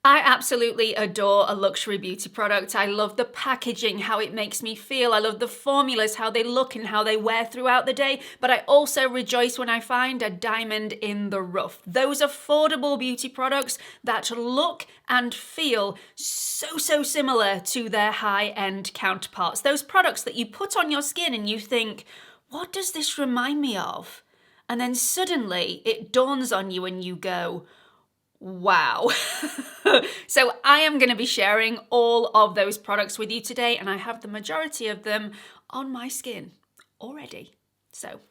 I absolutely adore a luxury beauty product. I love the packaging, how it makes me feel. I love the formulas, how they look and how they wear throughout the day. But I also rejoice when I find a diamond in the rough. Those affordable beauty products that look and feel so similar to their high-end counterparts. Those products that you put on your skin and you think, what does this remind me of? And then suddenly it dawns on you and you go, wow. So I am going to be sharing all of those products with you today, and I have the majority of them on my skin already. So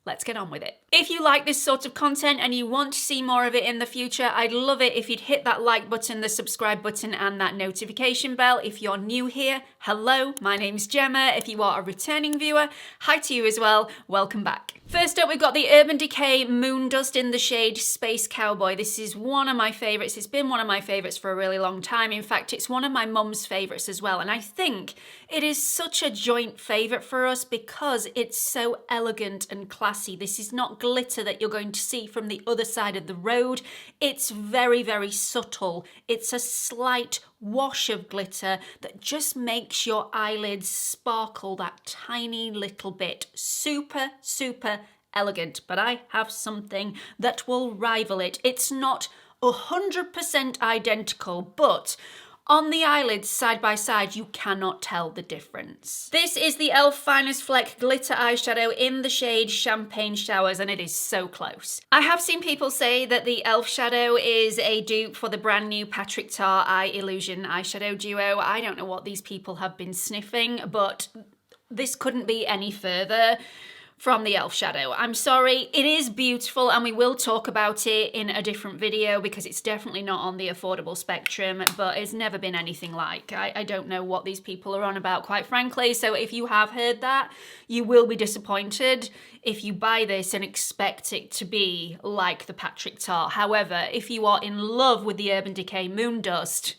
let's get on with it. If you like this sort of content and you want to see more of it in the future, I'd love it if you'd hit that like button, the subscribe button, and that notification bell. If you're new here, hello, my name's Gemma. If you are a returning viewer, hi to you as well, welcome back. First up, we've got the Urban Decay Moon Dust in the shade Space Cowboy. This is one of my favourites. It's been one of my favourites for a really long time. In fact, it's one of my mum's favourites as well. And I think it is such a joint favourite for us because it's so elegant and classy. This is not glitter that you're going to see from the other side of the road. It's very subtle. It's a slight wash of glitter that just makes your eyelids sparkle that tiny little bit. Super elegant, but I have something that will rival it. It's not 100% identical, but on the eyelids side by side, you cannot tell the difference. This is the e.l.f. Finest Fleck Glitter Eyeshadow in the shade Champagne Showers, and it is so close. I have seen people say that the e.l.f. shadow is a dupe for the brand new Patrick Tar Eye Illusion eyeshadow duo. I don't know what these people have been sniffing, but this couldn't be any further from the e.l.f. shadow. I'm sorry, it is beautiful and we will talk about it in a different video because it's definitely not on the affordable spectrum, but it's never been anything like. I don't know what these people are on about, quite frankly, so if you have heard that, you will be disappointed if you buy this and expect it to be like the Patrick Tar. However, if you are in love with the Urban Decay Moon Dust,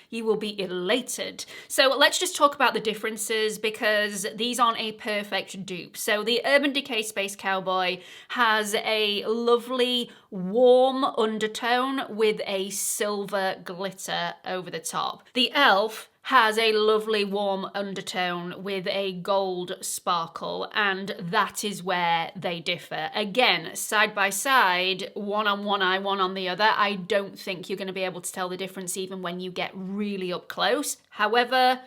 you will be elated. So let's just talk about the differences because these aren't a perfect dupe. So the Urban Decay Space Cowboy has a lovely warm undertone with a silver glitter over the top. The e.l.f. has a lovely warm undertone with a gold sparkle, and that is where they differ. Again, side by side, one on one eye, one on the other. I don't think you're going to be able to tell the difference even when you get really up close. However,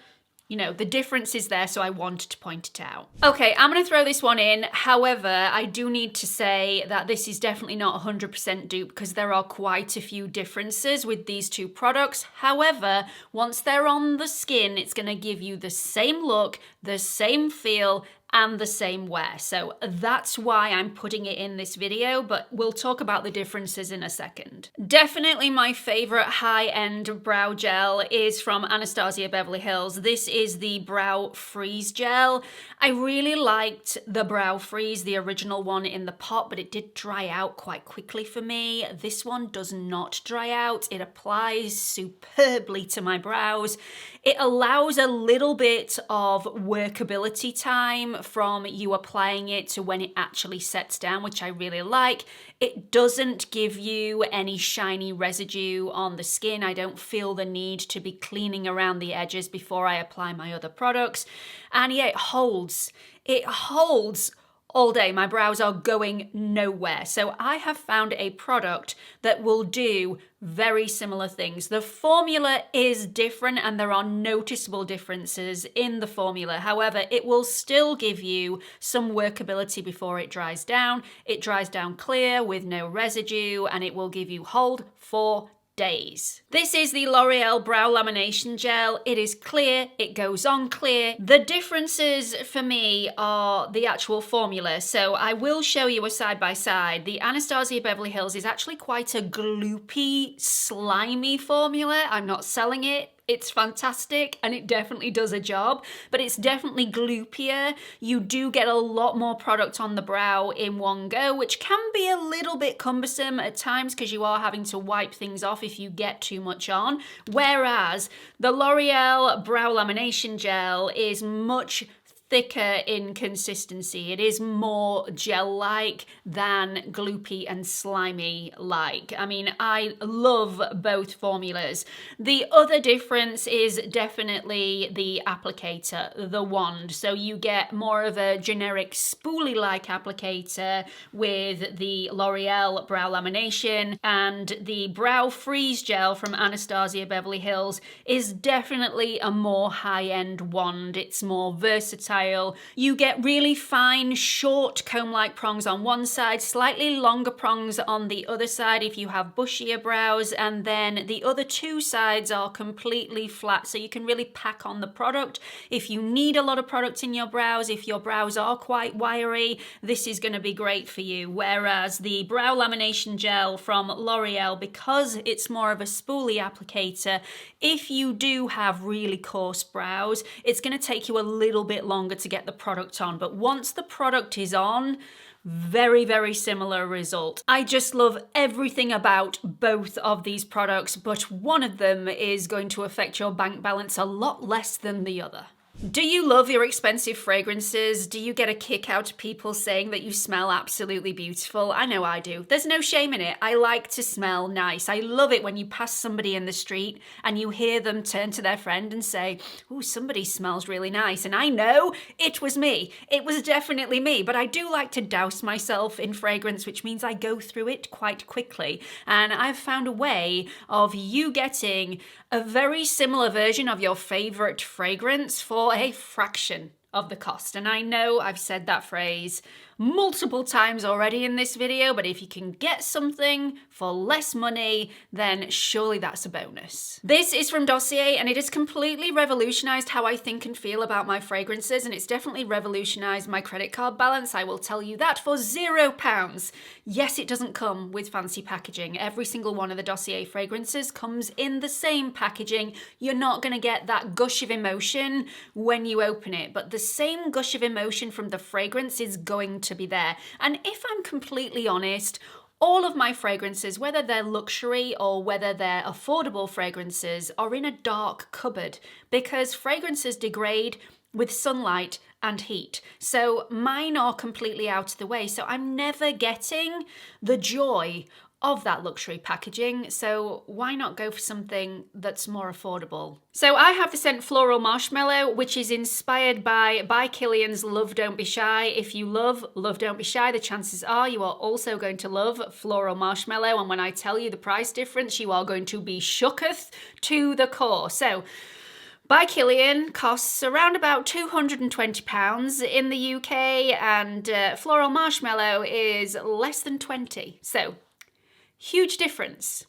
you know, the difference is there, so I wanted to point it out. Okay, I'm gonna throw this one in. However, I do need to say that this is definitely not 100% dupe because there are quite a few differences with these two products. However, once they're on the skin, it's gonna give you the same look, the same feel, and the same wear. So that's why I'm putting it in this video, but we'll talk about the differences in a second. Definitely my favorite high-end brow gel is from Anastasia Beverly Hills. This is the Brow Freeze Gel. I really liked the Brow Freeze, the original one in the pot, but it did dry out quite quickly for me. This one does not dry out. It applies superbly to my brows. It allows a little bit of workability time from you applying it to when it actually sets down, which I really like. It doesn't give you any shiny residue on the skin. I don't feel the need to be cleaning around the edges before I apply my other products. And yeah, it holds. It holds all day. My brows are going nowhere. So I have found a product that will do very similar things. The formula is different and there are noticeable differences in the formula. However, it will still give you some workability before it dries down. It dries down clear with no residue and it will give you hold for days. This is the L'Oreal Brow Lamination Gel. It is clear, it goes on clear. The differences for me are the actual formula. So I will show you a side by side. The Anastasia Beverly Hills is actually quite a gloopy, slimy formula. I'm not selling it. It's fantastic and it definitely does a job, but it's definitely gloopier. You do get a lot more product on the brow in one go, which can be a little bit cumbersome at times because you are having to wipe things off if you get too much on. Whereas the L'Oreal Brow Lamination Gel is much thicker in consistency. It is more gel-like than gloopy and slimy-like. I mean, I love both formulas. The other difference is definitely the applicator, the wand. So you get more of a generic spoolie-like applicator with the L'Oreal brow lamination, and the brow freeze gel from Anastasia Beverly Hills is definitely a more high-end wand. It's more versatile. You get really fine, short comb-like prongs on one side, slightly longer prongs on the other side if you have bushier brows, and then the other two sides are completely flat, so you can really pack on the product. If you need a lot of product in your brows, if your brows are quite wiry, this is going to be great for you. Whereas the brow lamination gel from L'Oreal, because it's more of a spoolie applicator, if you do have really coarse brows, it's going to take you a little bit longer to get the product on. But once the product is on, very, very similar result. I just love everything about both of these products, but one of them is going to affect your bank balance a lot less than the other. Do you love your expensive fragrances? Do you get a kick out of people saying that you smell absolutely beautiful? I know I do. There's no shame in it. I like to smell nice. I love it when you pass somebody in the street and you hear them turn to their friend and say, "Ooh, somebody smells really nice." And I know it was me. It was definitely me. But I do like to douse myself in fragrance, which means I go through it quite quickly. And I've found a way of you getting a very similar version of your favorite fragrance for a fraction of the cost. And I know I've said that phrase multiple times already in this video, but if you can get something for less money, then surely that's a bonus. This is from Dossier, and it has completely revolutionized how I think and feel about my fragrances, and it's definitely revolutionized my credit card balance. I will tell you that for £0. Yes, it doesn't come with fancy packaging. Every single one of the Dossier fragrances comes in the same packaging. You're not going to get that gush of emotion when you open it, but the same gush of emotion from the fragrance is going to be there. And if I'm completely honest, all of my fragrances, whether they're luxury or whether they're affordable fragrances, are in a dark cupboard because fragrances degrade with sunlight and heat. So mine are completely out of the way. So I'm never getting the joy of that luxury packaging, so why not go for something that's more affordable? So I have the scent Floral Marshmallow, which is inspired by Kilian's Love Don't Be Shy. If you love Love Don't Be Shy, the chances are you are also going to love Floral Marshmallow, and when I tell you the price difference, you are going to be shooketh to the core. So by Kilian costs around about £220 in the UK, and Floral Marshmallow is less than 20. So huge difference.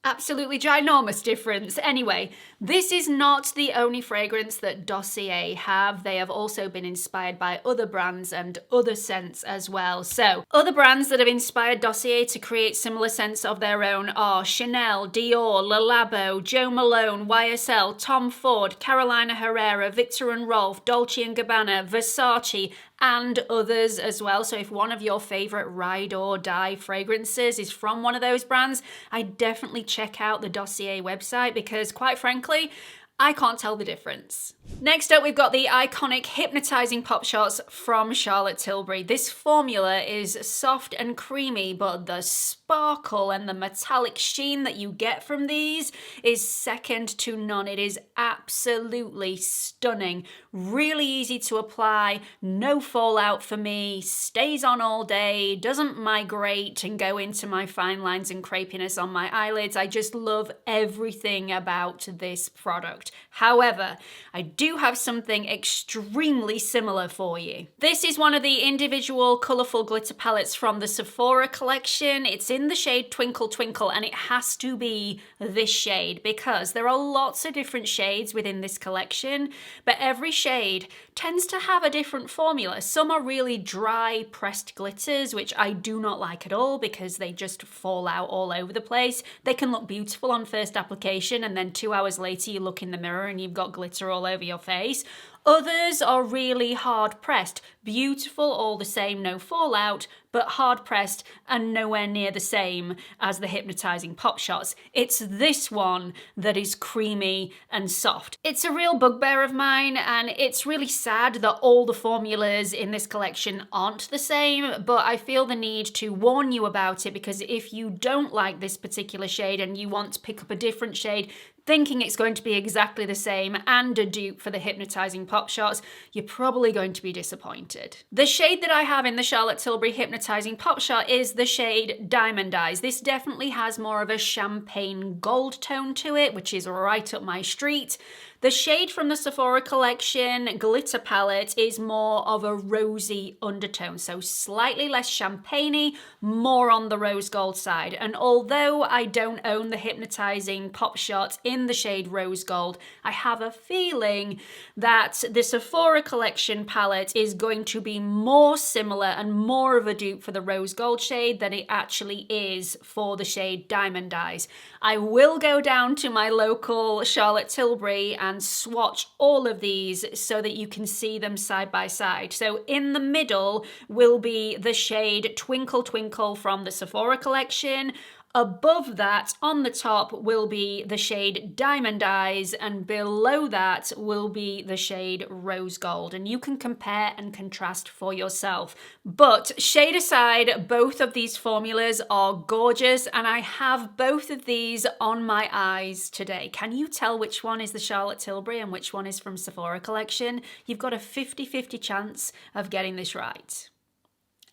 Absolutely ginormous difference. Anyway, this is not the only fragrance that Dossier have. They have also been inspired by other brands and other scents as well. So, other brands that have inspired Dossier to create similar scents of their own are Chanel, Dior, Le Labo, Jo Malone, YSL, Tom Ford, Carolina Herrera, Viktor and Rolf, Dolce & Gabbana, Versace, and others as well. So if one of your favorite ride or die fragrances is from one of those brands, I definitely check out the Dossier website because quite frankly, I can't tell the difference. Next up, we've got the iconic Hypnotizing Pop Shots from Charlotte Tilbury. This formula is soft and creamy, but the sparkle and the metallic sheen that you get from these is second to none. It is absolutely stunning. Really easy to apply, no fallout for me, stays on all day, doesn't migrate and go into my fine lines and crepiness on my eyelids. I just love everything about this product. However, I do have something extremely similar for you. This is one of the individual colourful glitter palettes from the Sephora collection. It's in the shade Twinkle Twinkle, and it has to be this shade because there are lots of different shades within this collection, but every shade tends to have a different formula. Some are really dry pressed glitters, which I do not like at all because they just fall out all over the place. They can look beautiful on first application, and then 2 hours later you look in the mirror and you've got glitter all over your face. Others are really hard pressed. Beautiful all the same, no fallout, but hard pressed and nowhere near the same as the Hypnotizing Pop Shots. It's this one that is creamy and soft. It's a real bugbear of mine, and it's really sad that all the formulas in this collection aren't the same, but I feel the need to warn you about it, because if you don't like this particular shade and you want to pick up a different shade, thinking it's going to be exactly the same and a dupe for the Hypnotizing Pop Shots, you're probably going to be disappointed. The shade that I have in the Charlotte Tilbury Hypnotizing Pop Shot is the shade Diamond Eyes. This definitely has more of a champagne gold tone to it, which is right up my street. The shade from the Sephora collection glitter palette is more of a rosy undertone, so slightly less champagne-y, more on the rose gold side. And although I don't own the Hypnotizing Pop Shot in the shade rose gold, I have a feeling that the Sephora collection palette is going to be more similar and more of a dupe for the rose gold shade than it actually is for the shade Diamond Eyes. I will go down to my local Charlotte Tilbury and swatch all of these so that you can see them side by side. So in the middle will be the shade Twinkle Twinkle from the Sephora collection. Above that, on the top, will be the shade Diamond Eyes, and below that will be the shade Rose Gold, and you can compare and contrast for yourself. But shade aside, both of these formulas are gorgeous, and I have both of these on my eyes today. Can you tell which one is the Charlotte Tilbury and which one is from Sephora collection? You've got a 50-50 chance of getting this right.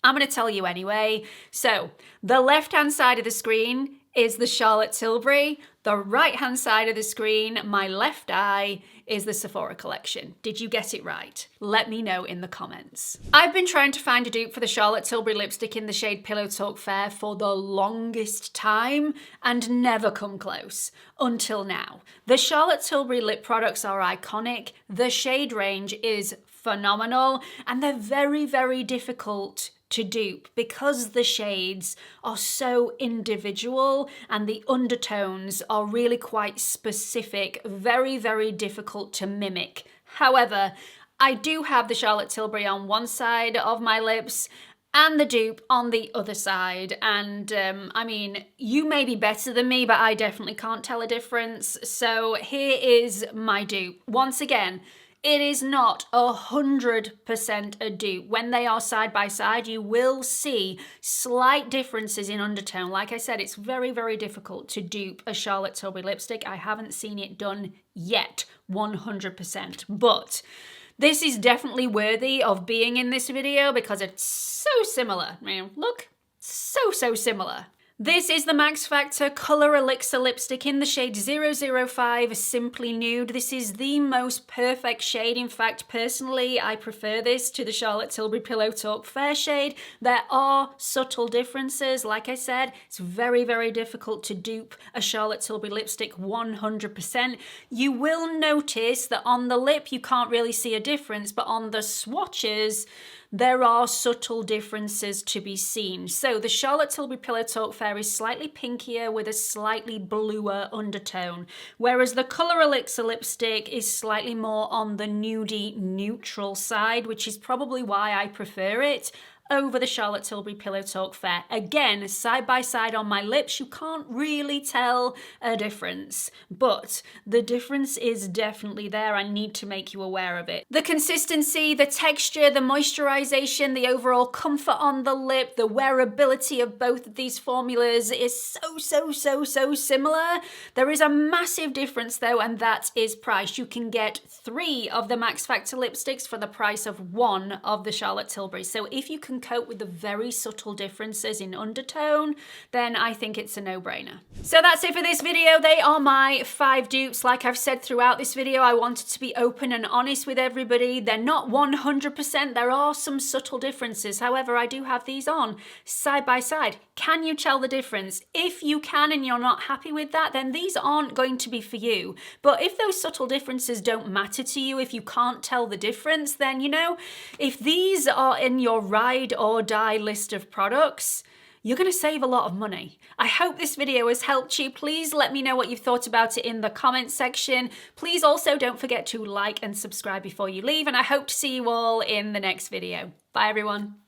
I'm going to tell you anyway. So the left-hand side of the screen is the Charlotte Tilbury. The right-hand side of the screen, my left eye, is the Sephora collection. Did you get it right? Let me know in the comments. I've been trying to find a dupe for the Charlotte Tilbury lipstick in the shade Pillow Talk Fair for the longest time and never come close until now. The Charlotte Tilbury lip products are iconic. The shade range is phenomenal, and they're very, very difficult to dupe because the shades are so individual and the undertones are really quite specific, very, very difficult to mimic. However, I do have the Charlotte Tilbury on one side of my lips and the dupe on the other side, and I mean, you may be better than me, but I definitely can't tell a difference. So here is my dupe. Once again, it is not 100% a dupe. When they are side by side, you will see slight differences in undertone. Like I said, it's very, very difficult to dupe a Charlotte Tilbury lipstick. I haven't seen it done yet, 100%. But this is definitely worthy of being in this video because it's so similar. I mean, look, so similar. This is the Max Factor Colour Elixir lipstick in the shade 005 Simply Nude. This is the most perfect shade. In fact, personally, I prefer this to the Charlotte Tilbury Pillow Talk Fair shade. There are subtle differences. Like I said, it's very, very difficult to dupe a Charlotte Tilbury lipstick 100%. You will notice that on the lip, you can't really see a difference, but on the swatches, there are subtle differences to be seen. So the Charlotte Tilbury Pillow Talk Fair is slightly pinkier with a slightly bluer undertone, whereas the Colour Elixir lipstick is slightly more on the nudie neutral side, which is probably why I prefer it over the Charlotte Tilbury Pillow Talk Fair. Again, side by side on my lips, you can't really tell a difference, but the difference is definitely there. I need to make you aware of it. The consistency, the texture, the moisturization, the overall comfort on the lip, the wearability of both of these formulas is so similar. There is a massive difference though, and that is price. You can get 3 of the Max Factor lipsticks for the price of 1 of the Charlotte Tilbury. So if you can cope with the very subtle differences in undertone, then I think it's a no-brainer. So that's it for this video. They are my 5 dupes. Like I've said throughout this video, I wanted to be open and honest with everybody. They're not 100%. There are some subtle differences. However, I do have these on side by side. Can you tell the difference? If you can and you're not happy with that, then these aren't going to be for you. But if those subtle differences don't matter to you, if you can't tell the difference, then, you know, if these are in your ride or die list of products, you're going to save a lot of money. I hope this video has helped you. Please let me know what you've thought about it in the comments section. Please also don't forget to like and subscribe before you leave, and I hope to see you all in the next video. Bye everyone.